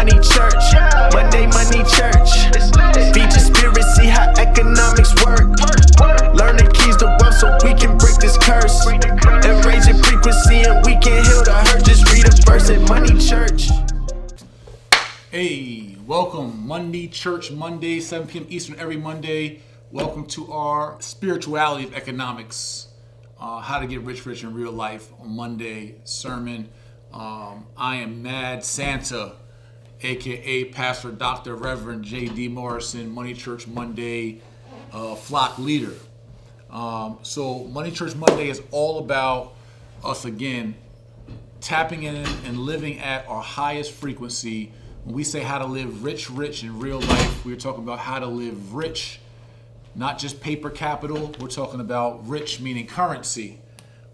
money church. Monday money church. Feed your spirit, see how economics work. Learn the keys to wealth so we can break this curse. And raise your frequency and we can heal the hurt. Just read a verse at Money Church. Hey, welcome. Monday Church Monday, 7 p.m. Eastern every Monday. Welcome to our spirituality of economics. How to get rich in real life on Monday sermon. I am Mad Santa, aka Pastor Dr. Reverend J.D. Morrison, Money Church Monday flock leader. So Money Church Monday is all about us again tapping in and living at our highest frequency. When we say how to live rich in real life, we're talking about how to live rich, not just paper capital. We're talking about rich meaning currency.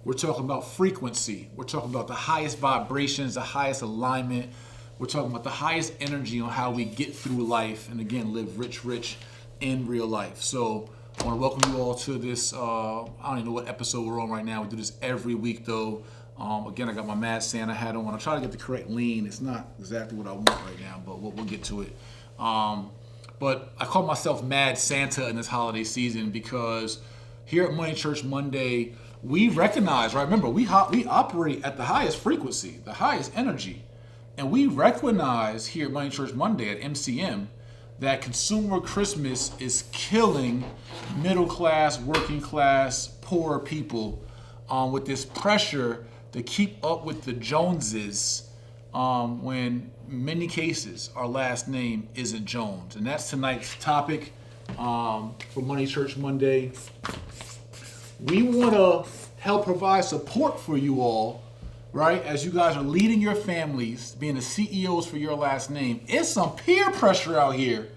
We're talking about frequency. We're talking about the highest vibrations, the highest alignment. We're talking about the highest energy on how we get through life and again, live rich in real life. So I want to welcome you all to this, I don't even know what episode we're on right now. We do this every week though. Again, I got my Mad Santa hat on. I try to get the correct lean. It's not exactly what I want right now, but we'll get to it. But I call myself Mad Santa in this holiday season because here at Money Church Monday, we recognize, right? Remember, we operate at the highest frequency, the highest energy. And we recognize here at Money Church Monday at MCM that consumer Christmas is killing middle class, working class, poor people with this pressure to keep up with the Joneses when in many cases our last name isn't Jones. And that's tonight's topic for Money Church Monday. We want to help provide support for you all, right? As you guys are leading your families, being the CEOs for your last name. It's some peer pressure out here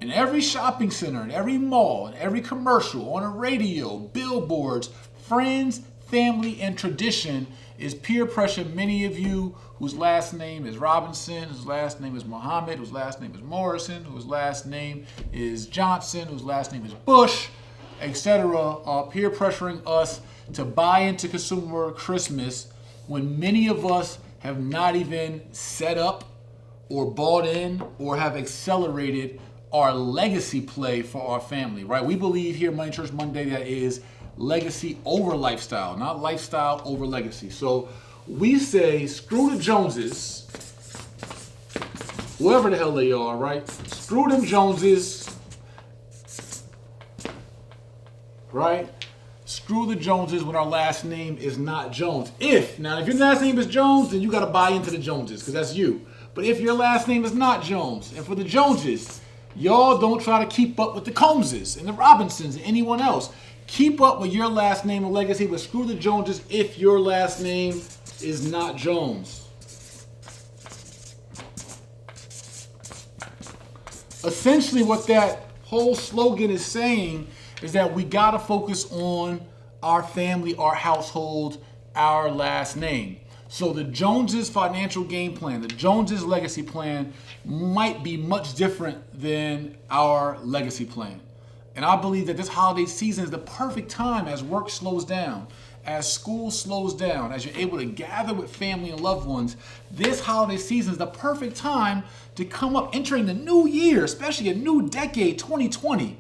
in every shopping center, in every mall, in every commercial, on a radio, billboards, friends, family, and tradition is peer pressure. Many of you whose last name is Robinson, whose last name is Muhammad, whose last name is Morrison, whose last name is Johnson, whose last name is Bush, etc., are peer pressuring us to buy into consumer Christmas when many of us have not even set up or bought in or have accelerated our legacy play for our family, right? We believe here at Money Church Monday that is legacy over lifestyle, not lifestyle over legacy. So we say, screw the Joneses, whoever the hell they are, right? Screw them Joneses, right? Screw the Joneses when our last name is not Jones. If your last name is Jones, then you got to buy into the Joneses because that's you. But if your last name is not Jones, and for the Joneses, y'all don't try to keep up with the Combses and the Robinsons and anyone else. Keep up with your last name and legacy, but screw the Joneses if your last name is not Jones. Essentially, what that whole slogan is saying is that we gotta focus on our family, our household, our last name. So the Joneses financial game plan, the Joneses legacy plan might be much different than our legacy plan. And I believe that this holiday season is the perfect time as work slows down, as school slows down, as you're able to gather with family and loved ones. This holiday season is the perfect time to come up entering the new year, especially a new decade, 2020.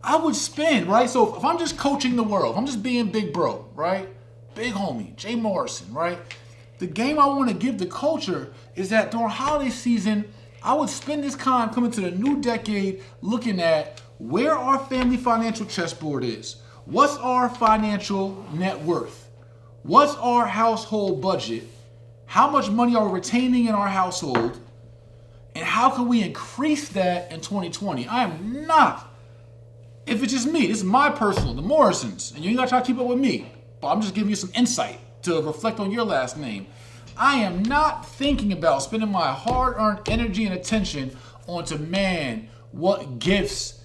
I would spend, right? So if I'm just coaching the world, if I'm just being big bro, right? Big homie, Jay Morrison, right? The game I want to give the culture is that during holiday season, I would spend this time coming to the new decade looking at where our family financial chessboard is. What's our financial net worth? What's our household budget? How much money are we retaining in our household? And how can we increase that in 2020? I am not, if it's just me, this is my personal, the Morrisons, and you ain't gotta try to keep up with me, but I'm just giving you some insight to reflect on your last name. I am not thinking about spending my hard-earned energy and attention onto, man, what gifts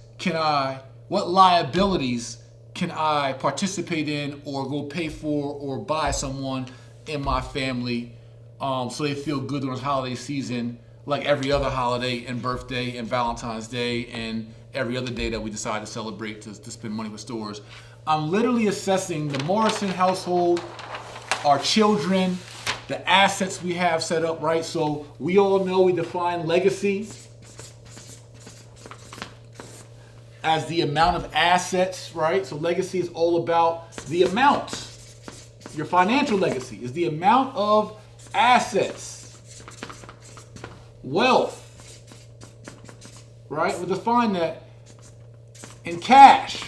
what liabilities can I participate in or go pay for or buy someone in my family so they feel good during this holiday season, like every other holiday and birthday and Valentine's Day and every other day that we decide to celebrate to spend money with stores. I'm literally assessing the Morrison household, our children, the assets we have set up, right? So we all know we define legacy as the amount of assets, right? So legacy is all about the amount. Your financial legacy is the amount of assets, wealth, right? We define that in cash.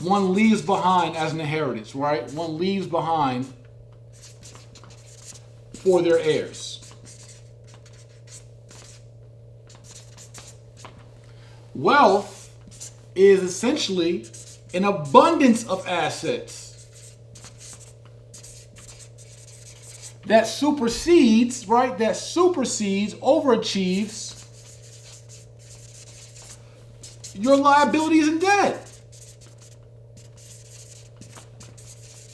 One leaves behind as an inheritance, right? One leaves behind for their heirs. Wealth is essentially an abundance of assets that supersedes, right? That supersedes, overachieves your liabilities and debt.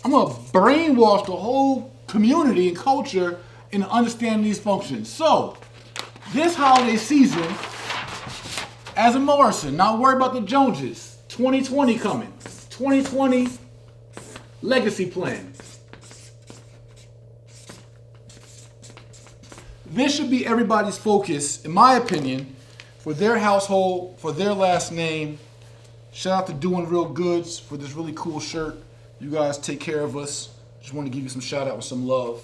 I'm gonna brainwash the whole community and culture into understanding these functions. So, this holiday season, as a Morrison, not worry about the Joneses. 2020 coming. 2020 legacy plan. This should be everybody's focus, in my opinion, for their household, for their last name. Shout out to Doing Real Goods for this really cool shirt. You guys take care of us. Just want to give you some shout out with some love.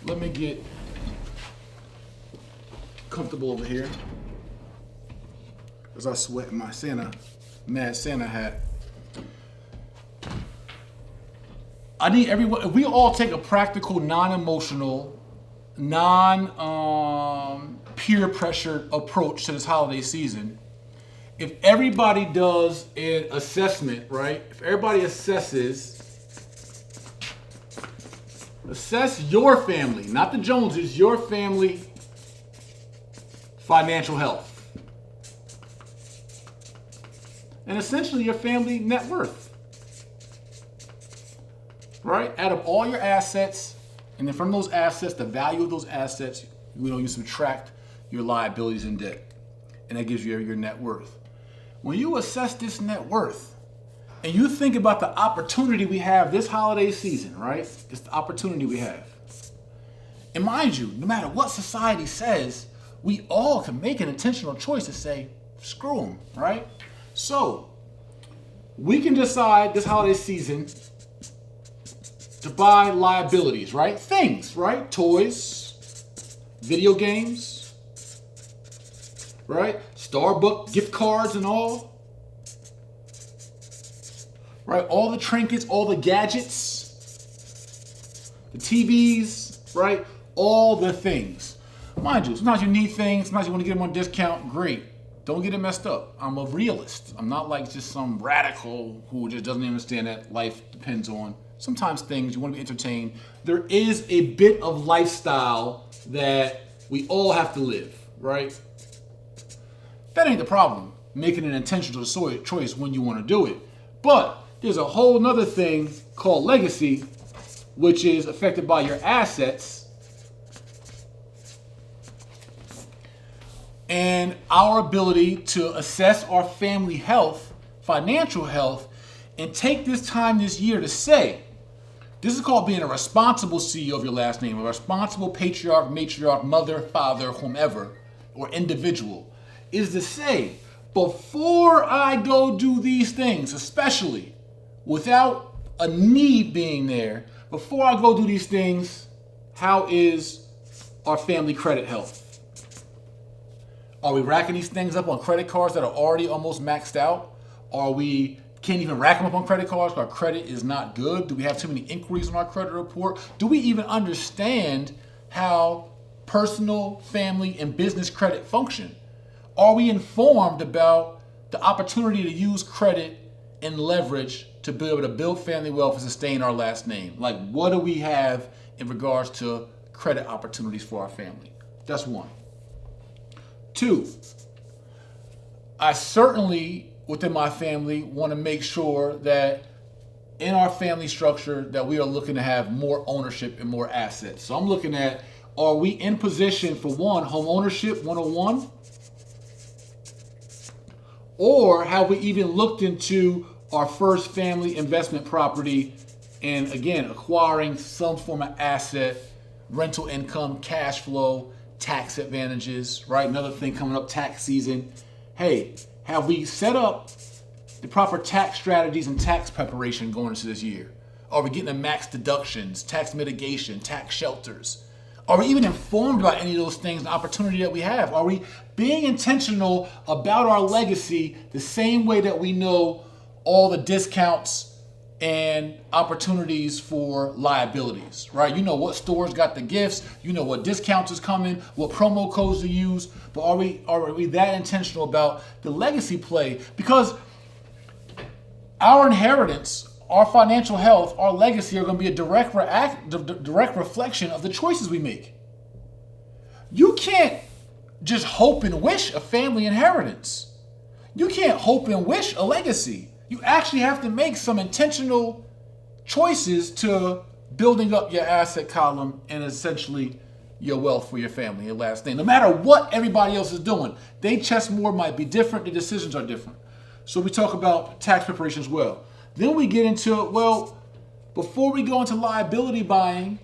Let me get comfortable over here as I sweat in my Mad Santa hat. I need everyone, if we all take a practical, non-emotional, non-peer pressure approach to this holiday season, if everybody does an assessment, right? If everybody assess your family, not the Joneses, your family financial health. And essentially your family net worth. Right? Out of all your assets, and then from those assets, the value of those assets, you subtract your liabilities and debt. And that gives you your net worth. When you assess this net worth, and you think about the opportunity we have this holiday season, right? It's the opportunity we have. And mind you, no matter what society says, we all can make an intentional choice to say, screw them, right? So, we can decide this holiday season to buy liabilities, right? Things, right? Toys, video games, right? Starbucks gift cards and all. Right? All the trinkets, all the gadgets, the TVs, right? All the things. Mind you, sometimes you need things, sometimes you want to get them on discount, great. Don't get it messed up. I'm a realist. I'm not like just some radical who just doesn't understand that life depends on. Sometimes things you want to be entertained. There is a bit of lifestyle that we all have to live, right? That ain't the problem. Making an intentional choice when you want to do it. But there's a whole nother thing called legacy, which is affected by your assets and our ability to assess our family health, financial health, and take this time this year to say, this is called being a responsible CEO of your last name, a responsible patriarch, matriarch, mother, father, whomever, or individual, is to say, before I go do these things, especially without a need being there, before I go do these things, how is our family credit health? Are we racking these things up on credit cards that are already almost maxed out? Are we can't even rack them up on credit cards because our credit is not good? Do we have too many inquiries on our credit report? Do we even understand how personal, family, and business credit function? Are we informed about the opportunity to use credit and leverage to be able to build family wealth and sustain our last name? Like, what do we have in regards to credit opportunities for our family? That's one. Two, I certainly, within my family, want to make sure that in our family structure that we are looking to have more ownership and more assets. So I'm looking at, are we in position for one, home ownership 101? Or have we even looked into our first family investment property And again, acquiring some form of asset, rental income, cash flow, tax advantages, right? Another thing coming up, tax season. Hey, have we set up the proper tax strategies and tax preparation going into this year? Are we getting the max deductions, tax mitigation, tax shelters? Are we even informed about any of those things, the opportunity that we have? Are we being intentional about our legacy the same way that we know all the discounts and opportunities for liabilities, right? You know what stores got the gifts, you know what discounts is coming, what promo codes to use, but are we that intentional about the legacy play? Because our inheritance, our financial health, our legacy are going to be a direct reflection of the choices we make. You can't just hope and wish a family inheritance. You can't hope and wish a legacy. You actually have to make some intentional choices to building up your asset column and essentially your wealth for your family, your last name. No matter what everybody else is doing, their chessboard might be different, the decisions are different. So we talk about tax preparation as well. Then we get into, well, before we go into liability buying,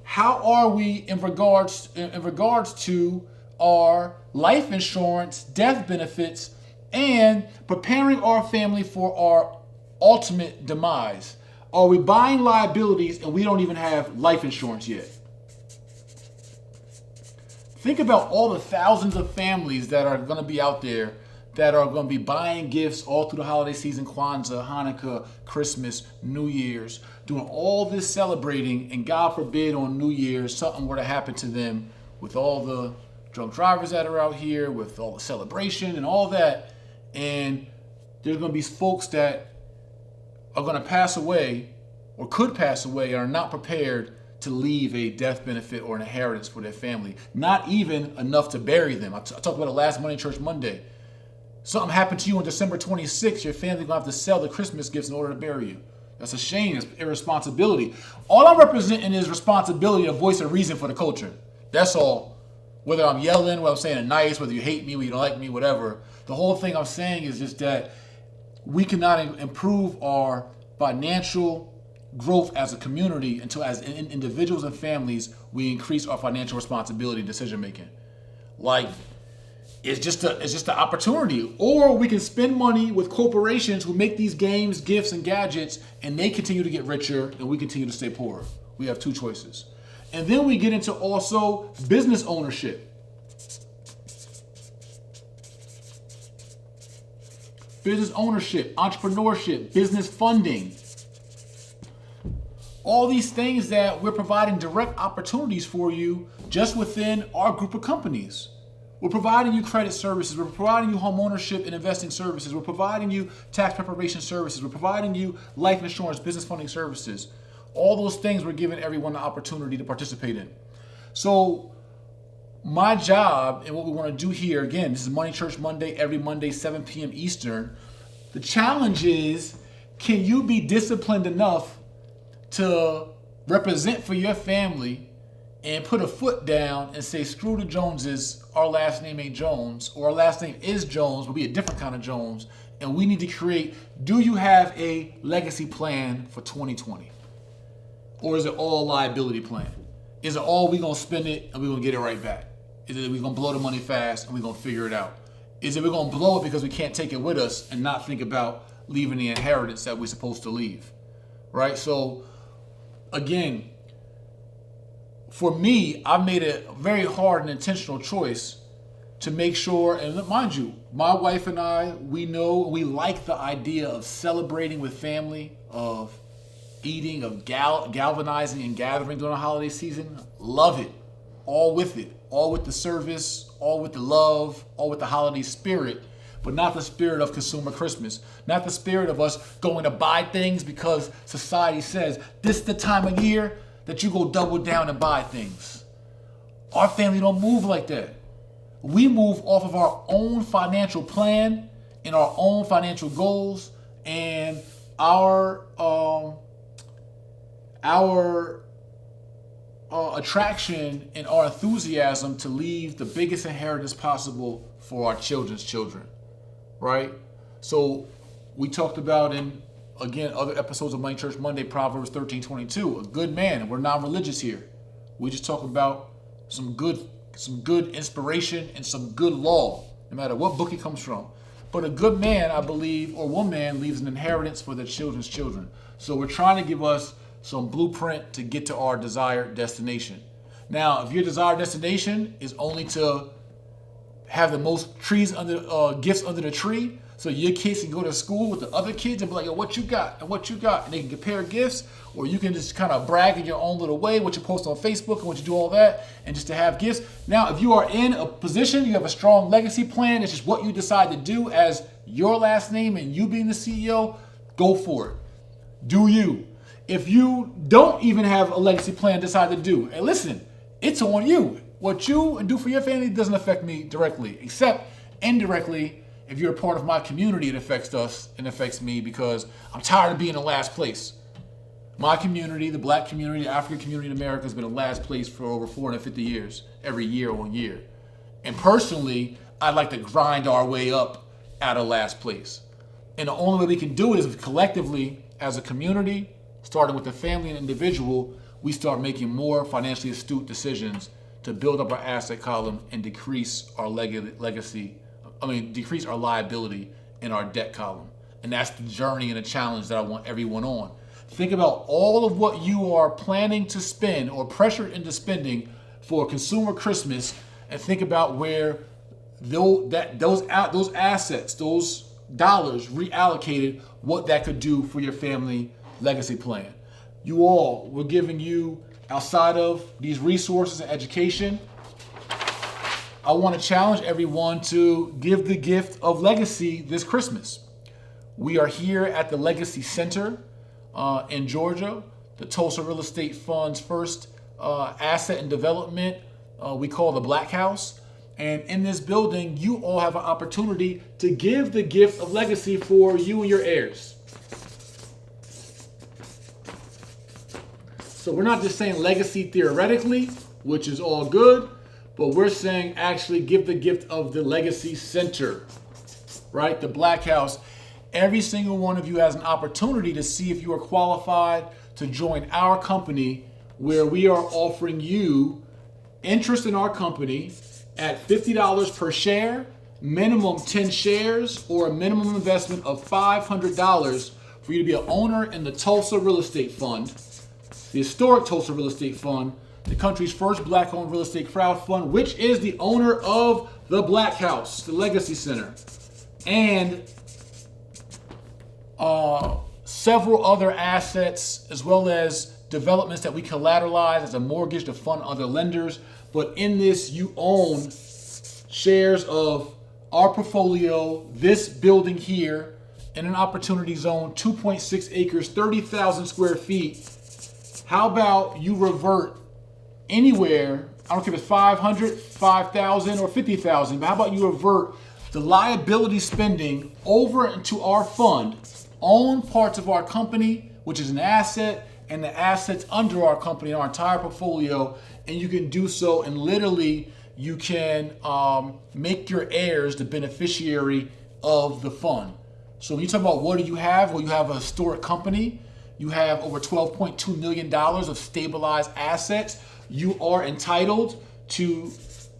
how are we in regards to our life insurance, death benefits, and preparing our family for our ultimate demise? Are we buying liabilities and we don't even have life insurance yet? Think about all the thousands of families that are going to be out there that are going to be buying gifts all through the holiday season, Kwanzaa, Hanukkah, Christmas, New Year's, doing all this celebrating, and God forbid on New Year's something were to happen to them with all the drunk drivers that are out here, with all the celebration and all that, and there's going to be folks that are going to pass away or could pass away and are not prepared to leave a death benefit or an inheritance for their family, not even enough to bury them. I talked about it last Monday Church Monday. Something happened to you on December 26th, your family's gonna have to sell the Christmas gifts in order to bury you. That's a shame, it's irresponsibility. All I'm representing is responsibility, a voice of reason for the culture. That's all. Whether I'm yelling, whether I'm saying it nice, whether you hate me, whether you don't like me, whatever. The whole thing I'm saying is just that we cannot improve our financial growth as a community until as individuals and families, we increase our financial responsibility and decision making. Like, it's just an opportunity. Or we can spend money with corporations who make these games, gifts, and gadgets, and they continue to get richer and we continue to stay poor. We have two choices. And then we get into also business ownership. Business ownership, entrepreneurship, business funding. All these things that we're providing direct opportunities for you just within our group of companies. We're providing you credit services. We're providing you home ownership and investing services. We're providing you tax preparation services. We're providing you life insurance, business funding services. All those things we're giving everyone the opportunity to participate in. So my job and what we want to do here, again, this is Money Church Monday, every Monday, 7 p.m. Eastern. The challenge is, can you be disciplined enough to represent for your family and put a foot down and say, screw the Joneses, our last name ain't Jones, or our last name is Jones, but be a different kind of Jones, and we need to create, do you have a legacy plan for 2020? Or is it all liability plan? Is it all we gonna spend it and we gonna get it right back? Is it we gonna blow the money fast and we gonna figure it out? Is it we gonna blow it because we can't take it with us and not think about leaving the inheritance that we're supposed to leave, right? So again, for me, I made a very hard and intentional choice to make sure, and mind you, my wife and I, we like the idea of celebrating with family, of eating, of galvanizing and gathering during the holiday season. Love it. All with the service, all with the love, all with the holiday spirit, but not the spirit of consumer Christmas. Not the spirit of us going to buy things because society says this is the time of year that you go double down and buy things. Our family don't move like that. We move off of our own financial plan and our own financial goals and our attraction and our enthusiasm to leave the biggest inheritance possible for our children's children, right? So we talked about in again, other episodes of Money Church Monday, Proverbs 13:22. A good man, and we're non-religious here. We just talk about some good inspiration and some good law, no matter what book it comes from. But a good man, I believe, or woman, leaves an inheritance for their children's children. So we're trying to give us some blueprint to get to our desired destination. Now, if your desired destination is only to have the most gifts under the tree, so your kids can go to school with the other kids and be like, yo, what you got? And what you got? And they can compare gifts, or you can just kind of brag in your own little way, what you post on Facebook and what you do all that, and just to have gifts. Now, if you are in a position, you have a strong legacy plan, it's just what you decide to do as your last name and you being the CEO, go for it. Do you. If you don't even have a legacy plan decide to do, and listen, it's on you. What you do for your family doesn't affect me directly, except indirectly. If you're a part of my community, it affects us and affects me because I'm tired of being in last place. My community, the black community, the African community in America has been in last place for over 450 years, every year on year. And personally, I'd like to grind our way up out of last place. And the only way we can do it is if collectively, as a community, starting with the family and individual, we start making more financially astute decisions to build up our asset column and decrease our decrease our liability in our debt column. And that's the journey and the challenge that I want everyone on. Think about all of what you are planning to spend or pressured into spending for consumer Christmas, and think about where those assets, those dollars reallocated, what that could do for your family legacy plan. We're giving you, outside of these resources and education, I want to challenge everyone to give the gift of legacy this Christmas. We are here at the Legacy Center in Georgia, the Tulsa Real Estate Fund's first asset and development we call the Black House. And in this building, you all have an opportunity to give the gift of legacy for you and your heirs. So we're not just saying legacy theoretically, which is all good, but we're saying actually give the gift of the Legacy Center, right? The Black House. Every single one of you has an opportunity to see if you are qualified to join our company, where we are offering you interest in our company at $50 per share, minimum 10 shares, or a minimum investment of $500 for you to be an owner in the Tulsa Real Estate Fund, the historic Tulsa Real Estate Fund, the country's first black-owned real estate crowd fund, which is the owner of the Black House, the Legacy Center, and several other assets, as well as developments that we collateralize as a mortgage to fund other lenders. But in this, you own shares of our portfolio, this building here, in an opportunity zone, 2.6 acres, 30,000 square feet. How about you revert anywhere, I don't care if it's 500, 5,000, or 50,000, but how about you revert the liability spending over into our fund, own parts of our company, which is an asset, and the assets under our company, our entire portfolio, and you can do so, and literally you can make your heirs the beneficiary of the fund. So when you talk about what do you have, well, you have a historic company, you have over $12.2 million of stabilized assets. You are entitled to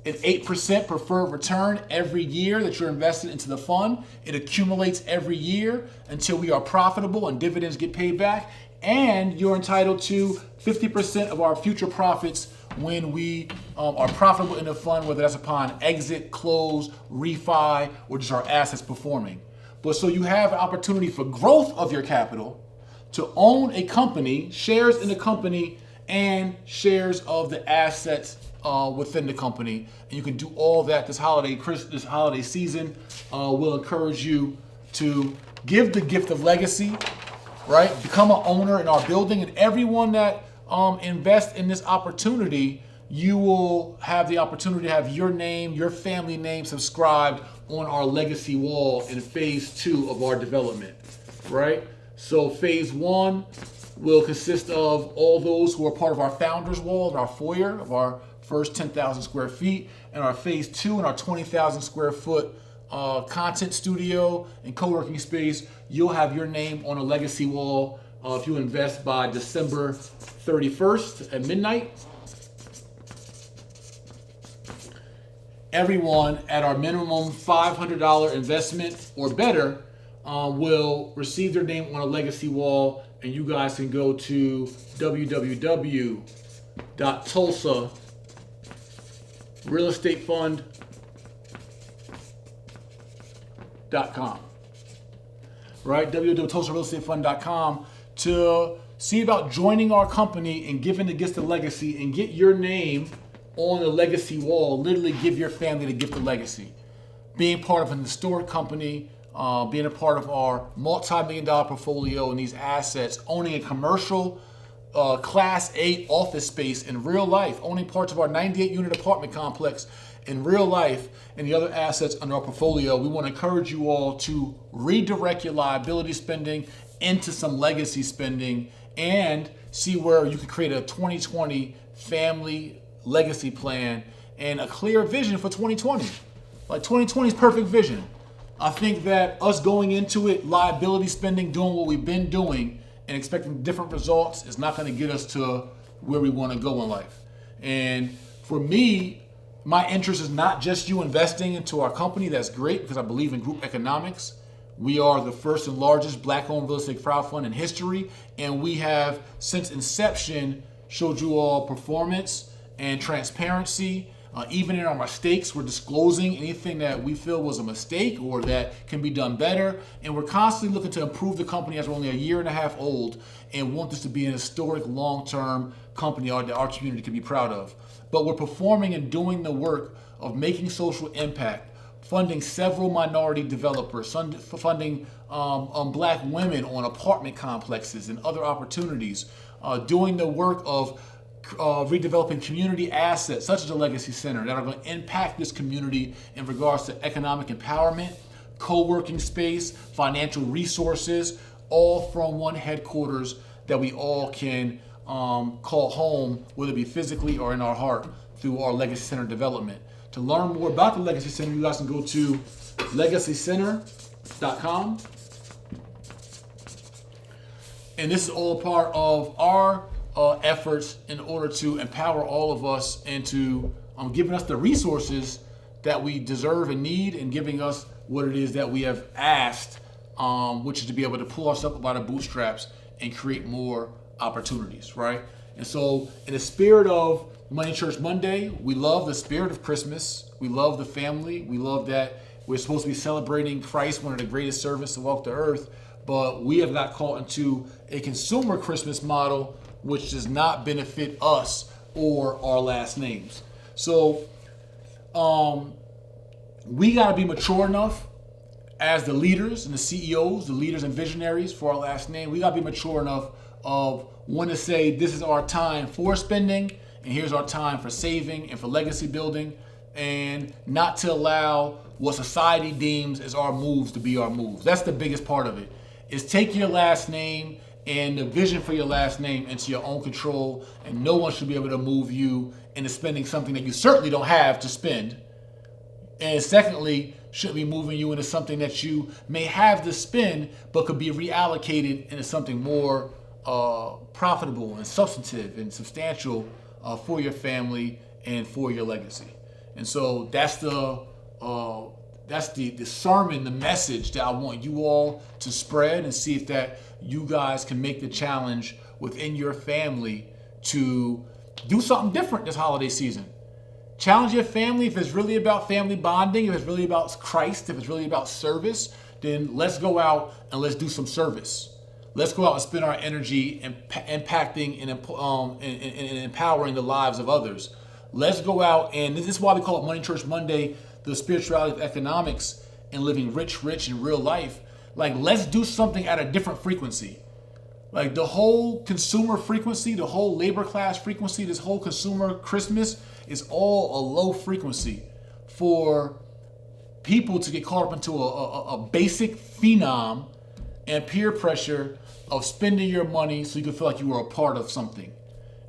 an 8% preferred return every year that you're invested into the fund. It accumulates every year until we are profitable and dividends get paid back. And you're entitled to 50% of our future profits when we are profitable in the fund, whether that's upon exit, close, refi, or just our assets performing. But so you have an opportunity for growth of your capital to own a company, shares in the company, and shares of the assets within the company. And you can do all that this holiday season. We'll encourage you to give the gift of legacy, right? Become an owner in our building, and everyone that invests in this opportunity, you will have the opportunity to have your name, your family name subscribed on our legacy wall in phase 2 of our development, right? So phase 1 will consist of all those who are part of our founders wall, of our foyer, of our first 10,000 square feet, and our phase 2 and our 20,000 square foot content studio and co-working space, you'll have your name on a legacy wall if you invest by December 31st at midnight. Everyone at our minimum $500 investment or better will receive their name on a legacy wall, and you guys can go to www.tulsarealestatefund.com. Right, www.tulsarealestatefund.com to see about joining our company and giving the gift of legacy and get your name on the legacy wall. Literally give your family the gift of legacy. Being part of an historic company, being a part of our multi-million-dollar portfolio and these assets, owning a commercial Class A office space in real life, owning parts of our 98-unit apartment complex in real life, and the other assets under our portfolio. We want to encourage you all to redirect your liability spending into some legacy spending and see where you can create a 2020 family legacy plan and a clear vision for 2020. Like 2020 is perfect vision. I think that us going into it, liability spending, doing what we've been doing and expecting different results is not going to get us to where we want to go in life. And for me, my interest is not just you investing into our company. That's great because I believe in group economics. We are the first and largest Black-owned real estate crowdfund in history, and we have, since inception, showed you all performance and transparency. Even in our mistakes, we're disclosing anything that we feel was a mistake or that can be done better. And we're constantly looking to improve the company as we're only a year and a half old and want this to be an historic long-term company that our community can be proud of. But we're performing and doing the work of making social impact, funding several minority developers, funding Black women on apartment complexes and other opportunities, doing the work of redeveloping community assets such as a legacy center that are going to impact this community in regards to economic empowerment, co-working space, financial resources, all from one headquarters that we all can call home, whether it be physically or in our heart, through our Legacy Center development. To learn more about the Legacy Center, you guys can go to legacycenter.com. And this is all a part of our efforts in order to empower all of us into giving us the resources that we deserve and need, and giving us what it is that we have asked, which is to be able to pull ourselves up by the bootstraps and create more opportunities, right? And so in the spirit of Money Church Monday, we love the spirit of Christmas. We love the family. We love that we're supposed to be celebrating Christ, one of the greatest servants to walk the earth, but we have got caught into a consumer Christmas model which does not benefit us or our last names. So we got to be mature enough as the leaders and the CEOs, the leaders and visionaries for our last name. We got to be mature enough of when to say this is our time for spending and here's our time for saving and for legacy building, and not to allow what society deems as our moves to be our moves. That's the biggest part of it, is take your last name and the vision for your last name into your own control, and no one should be able to move you into spending something that you certainly don't have to spend. And secondly, shouldn't be moving you into something that you may have to spend but could be reallocated into something more profitable and substantive and substantial for your family and for your legacy. And so that's the sermon, the message that I want you all to spread, and see if that you guys can make the challenge within your family to do something different this holiday season. Challenge your family. If it's really about family bonding, if it's really about Christ, if it's really about service, then let's go out and let's do some service. Let's go out and spend our energy impacting and empowering the lives of others. Let's go out, and this is why we call it Money Church Monday, the spirituality of economics and living rich in real life. Like, let's do something at a different frequency. Like the whole consumer frequency, the whole labor class frequency, this whole consumer Christmas is all a low frequency for people to get caught up into a basic phenom and peer pressure of spending your money so you can feel like you are a part of something.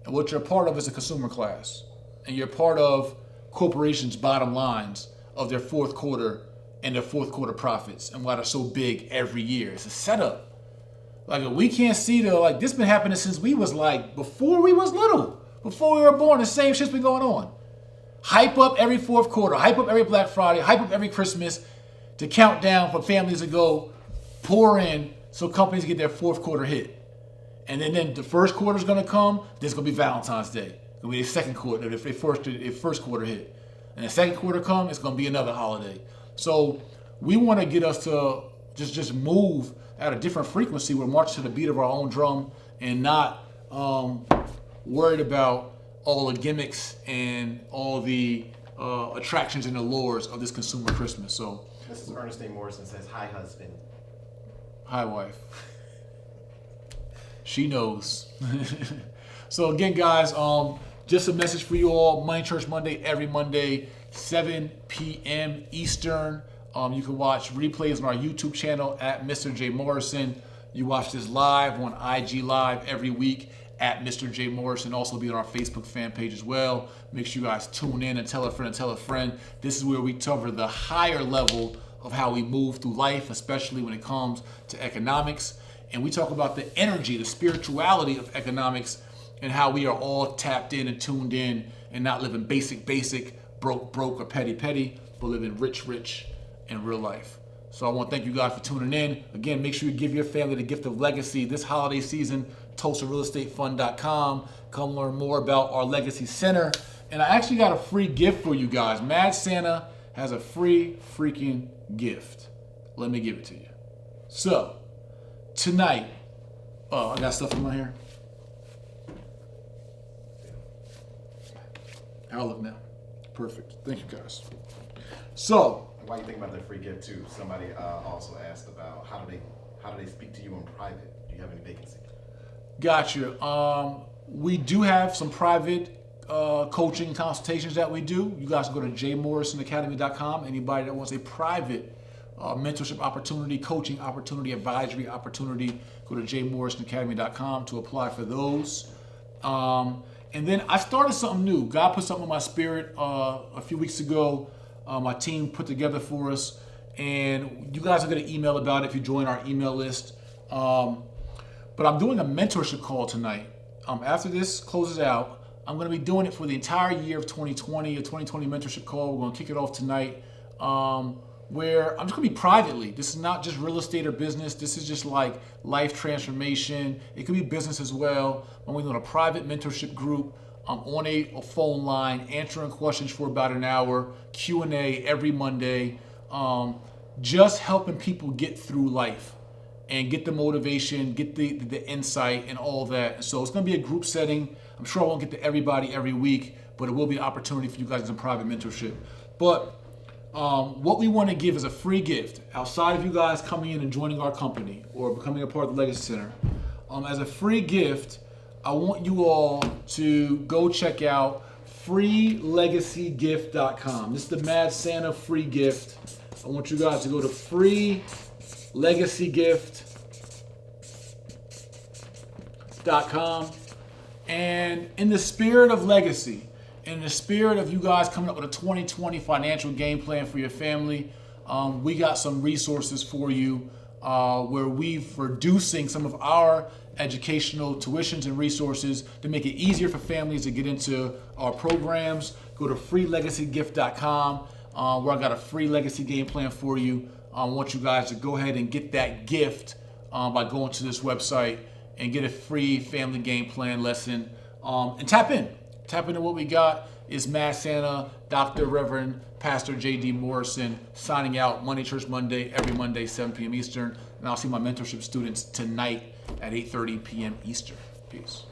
And what you're a part of is a consumer class. And you're part of corporations' bottom lines of their fourth quarter and their fourth quarter profits and why they're so big every year. It's a setup. Like, we can't see this been happening since we was before we was little, before we were born. The same shit's been going on. Hype up every fourth quarter, hype up every Black Friday, hype up every Christmas to count down for families to go pour in so companies get their fourth quarter hit. And then the first quarter's gonna come, there's gonna be Valentine's Day. It's gonna be the second quarter, if first quarter hit. And the second quarter come, it's gonna be another holiday. So we wanna get us to just move at a different frequency. We're marching to the beat of our own drum and not worried about all the gimmicks and all the attractions and allures of this consumer Christmas. So Mrs. Ernestine Morrison says, "Hi, husband." Hi, wife. She knows. So again, guys, just a message for you all. Money Church Monday, every Monday, 7 p.m. Eastern. You can watch replays on our YouTube channel at Mr. J Morrison. You watch this live on IG Live every week at Mr. J Morrison. Also be on our Facebook fan page as well. Make sure you guys tune in and tell a friend and tell a friend. This is where we cover the higher level of how we move through life, especially when it comes to economics. And we talk about the energy, the spirituality of economics, and how we are all tapped in and tuned in and not living basic, broke, or petty, but living rich, in real life. So I want to thank you guys for tuning in. Again, make sure you give your family the gift of legacy this holiday season. TulsaRealEstateFund.com. Come learn more about our Legacy Center. And I actually got a free gift for you guys. Mad Santa has a free freaking gift. Let me give it to you. So, tonight, I got stuff in my hair. How I look now? Perfect. Thank you, guys. So, while you think about that free gift too, somebody also asked about how do they speak to you in private? Do you have any vacancy? Gotcha. We do have some private coaching consultations that we do. You guys can go to jay-morrison-academy.com. Anybody that wants a private mentorship opportunity, coaching opportunity, advisory opportunity, go to jay-morrison-academy.com to apply for those. And then I started something new. God put something in my spirit a few weeks ago. My team put together for us, and you guys are going to email about it if you join our email list. But I'm doing a mentorship call tonight. After this closes out, I'm going to be doing it for the entire year of 2020, a 2020 mentorship call. We're going to kick it off tonight, where I'm just going to be privately. This is not just real estate or business. This is just like life transformation. It could be business as well. I'm going to do a private mentorship group. I'm on a phone line, answering questions for about an hour, Q&A every Monday, just helping people get through life and get the motivation, get the insight and all that. So it's going to be a group setting. I'm sure I won't get to everybody every week, but it will be an opportunity for you guys in private mentorship. But what we want to give is a free gift outside of you guys coming in and joining our company or becoming a part of the Legacy Center. As a free gift, I want you all to go check out freelegacygift.com. This is the Mad Santa free gift. I want you guys to go to freelegacygift.com. And in the spirit of legacy, in the spirit of you guys coming up with a 2020 financial game plan for your family, we got some resources for you where we're reducing some of our educational tuitions and resources to make it easier for families to get into our programs. Go to freelegacygift.com where I got a free legacy game plan for you. I want you guys to go ahead and get that gift by going to this website and get a free family game plan lesson and tap into what we got. Is Mad Santa, Dr. Reverend Pastor J.D. Morrison signing out. Money Church Monday, every Monday, 7 p.m. Eastern. And I'll see my mentorship students tonight at 8:30 p.m. Eastern. Peace.